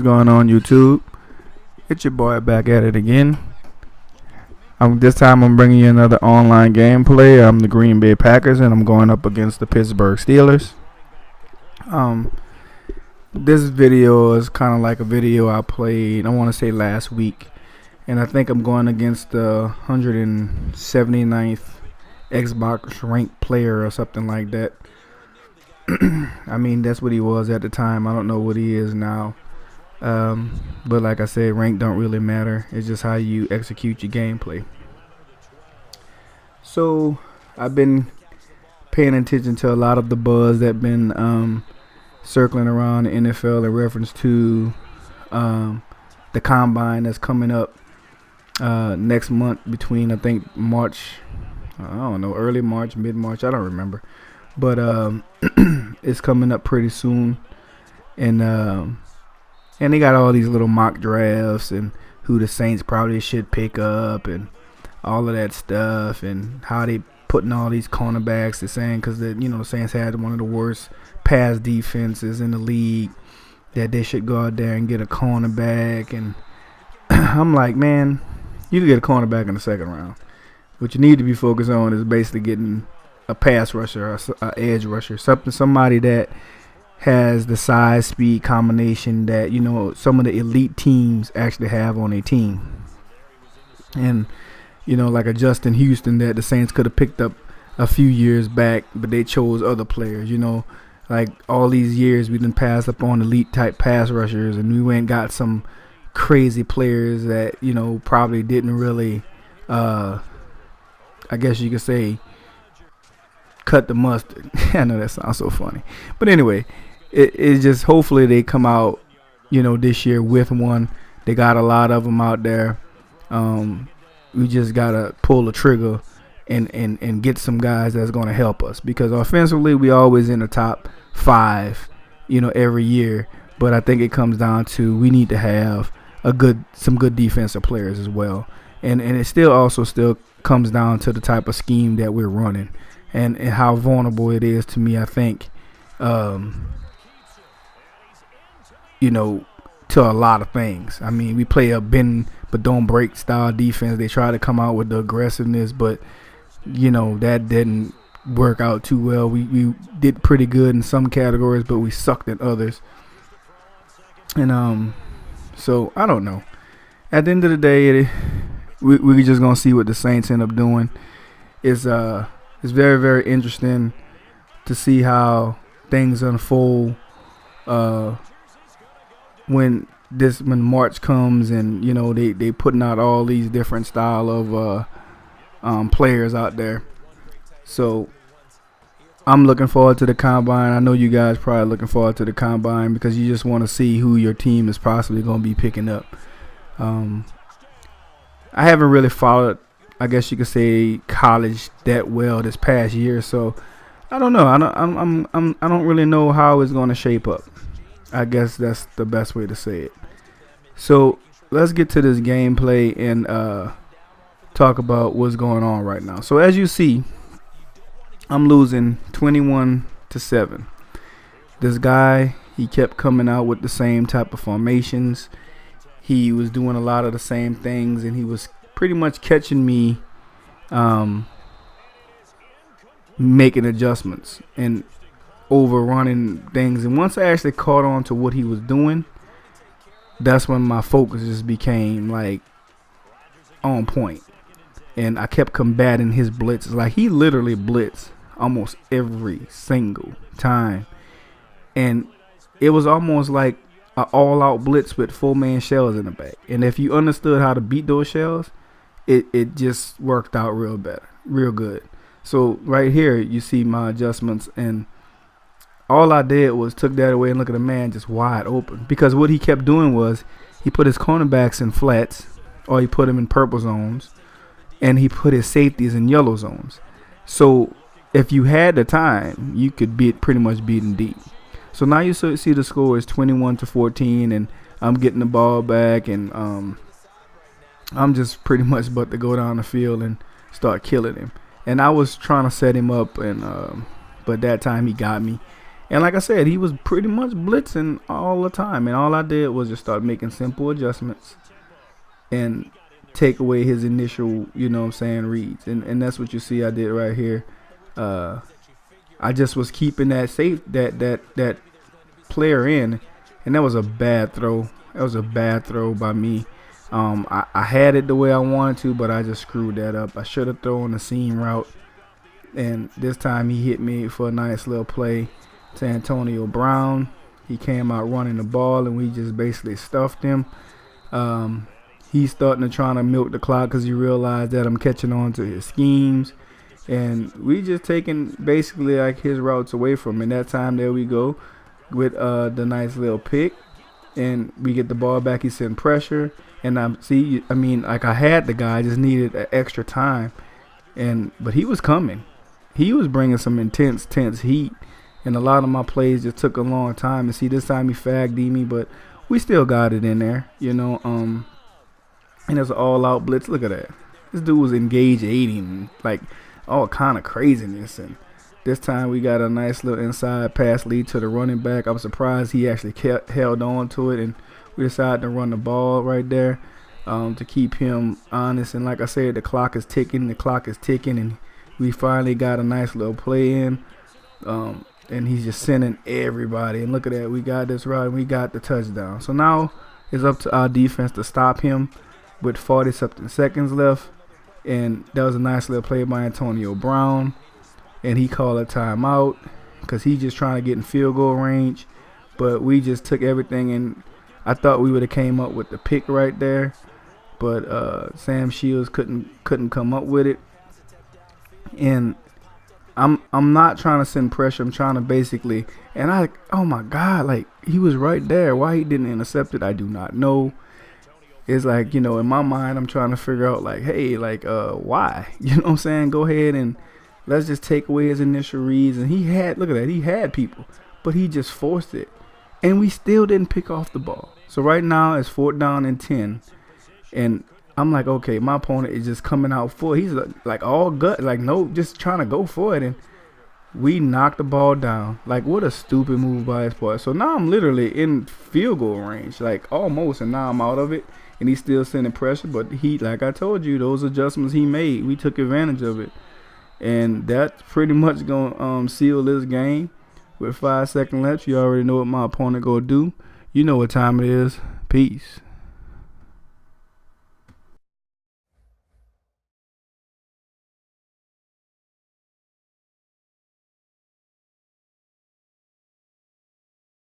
What's going on, YouTube? It's your boy back at it again. This time I'm bringing you another online gameplay. I'm the Green Bay Packers and I'm going up against the Pittsburgh Steelers. This video is kind of like a video I played, I want to say last week. And I think I'm going against the 179th Xbox ranked player or something like that. I mean, that's what he was at the time. I don't know what he is now. But like I said, rank don't really matter. It's just how you execute your gameplay. So I've been paying attention to a lot of the buzz that been circling around the NFL in reference to the combine that's coming up next month between, I think, March, I don't know, early March, mid-March, I don't remember. But it's coming up pretty soon. And they got all these little mock drafts and who the Saints probably should pick up and all of that stuff, and how they putting all these cornerbacks. They're saying because the Saints had one of the worst pass defenses in the league, that they should go out there and get a cornerback. And I'm like, man, you can get a cornerback in the second round. What you need to be focused on is basically getting a pass rusher, or edge rusher, somebody that has the size speed combination that some of the elite teams actually have on their team. And like a Justin Houston that the Saints could have picked up a few years back, but they chose other players. Like all these years we've been passed up on elite type pass rushers, and we went and got some crazy players that probably didn't really I guess you could say cut the mustard. I know that sounds so funny, but anyway, it's just hopefully they come out this year with one. They got a lot of them out there. We just gotta pull the trigger and get some guys that's gonna help us, because offensively we always in the top 5 every year, but I think it comes down to we need to have some good defensive players as well, and it still comes down to the type of scheme that we're running and how vulnerable it is to me. I think to a lot of things. I mean, we play a bend but don't break style defense. They try to come out with the aggressiveness, but that didn't work out too well. We did pretty good in some categories, but we sucked in others. And so I don't know. At the end of the day, we're just gonna see what the Saints end up doing. It's very, very interesting to see how things unfold when March comes, and they putting out all these different style of players out there. So I'm looking forward to the combine. I know you guys probably looking forward to the combine because you just want to see who your team is possibly going to be picking up. I haven't really followed, I guess you could say, college that well this past year, so I don't know. I don't really know how it's going to shape up. I guess that's the best way to say it. So let's get to this gameplay and talk about what's going on right now. So as you see, I'm losing 21-7. This guy, he kept coming out with the same type of formations. He was doing a lot of the same things, and he was pretty much catching me making adjustments and overrunning things. And once I actually caught on to what he was doing, that's when my focus just became like on point, and I kept combating his blitzes. Like, he literally blitzed almost every single time, and it was almost like an all-out blitz with 4-man shells in the back. And if you understood how to beat those shells, it just worked out real good. So right here you see my adjustments, and all I did was took that away and look at a man just wide open, because what he kept doing was he put his cornerbacks in flats, or he put them in purple zones, and he put his safeties in yellow zones. So if you had the time, you could pretty much beat him deep. So now you see the score is 21-14, and I'm getting the ball back, and I'm just pretty much about to go down the field and start killing him. And I was trying to set him up, and but that time he got me. And like I said, he was pretty much blitzing all the time. And all I did was just start making simple adjustments and take away his initial, reads. And that's what you see I did right here. I just was keeping that player in, and that was a bad throw. That was a bad throw by me. I had it the way I wanted to, but I just screwed that up. I should have thrown the seam route, and this time he hit me for a nice little play to Antonio Brown. He came out running the ball, and we just basically stuffed him. He's starting to try to milk the clock because he realized that I'm catching on to his schemes. And we just taking basically like his routes away from him. And that time, there we go with the nice little pick. And we get the ball back. He's sending pressure. And I had the guy. I just needed an extra time. But he was coming. He was bringing some intense heat. And a lot of my plays just took a long time. And see, this time he fagged me, but we still got it in there, and it's an all-out blitz. Look at that. This dude was engaged 80, like all kind of craziness. And this time we got a nice little inside pass lead to the running back. I'm surprised he actually held on to it, and we decided to run the ball right there to keep him honest. And like I said, the clock is ticking, and we finally got a nice little play in. And he's just sending everybody. And look at that. We got this right, and we got the touchdown. So now it's up to our defense to stop him with 40-something seconds left. And that was a nice little play by Antonio Brown. And he called a timeout because he's just trying to get in field goal range. But we just took everything, and I thought we would have came up with the pick right there. But Sam Shields couldn't come up with it. And I'm not trying to send pressure. I'm trying to basically, and oh my God, like he was right there. Why he didn't intercept it, I do not know. It's like, in my mind, I'm trying to figure out like, hey, like, why? You know what I'm saying? Go ahead and let's just take away his initial reads. And look at that, he had people, but he just forced it. And we still didn't pick off the ball. So right now it's 4th down and 10. And I'm like, okay, my opponent is just coming out full. He's like all gut, like no, just trying to go for it. And we knocked the ball down. Like, what a stupid move by his part. So now I'm literally in field goal range, like almost, and now I'm out of it. And he's still sending pressure. But like I told you, those adjustments he made, we took advantage of it. And that's pretty much going to seal this game. With 5 seconds left, you already know what my opponent going to do. You know what time it is. Peace.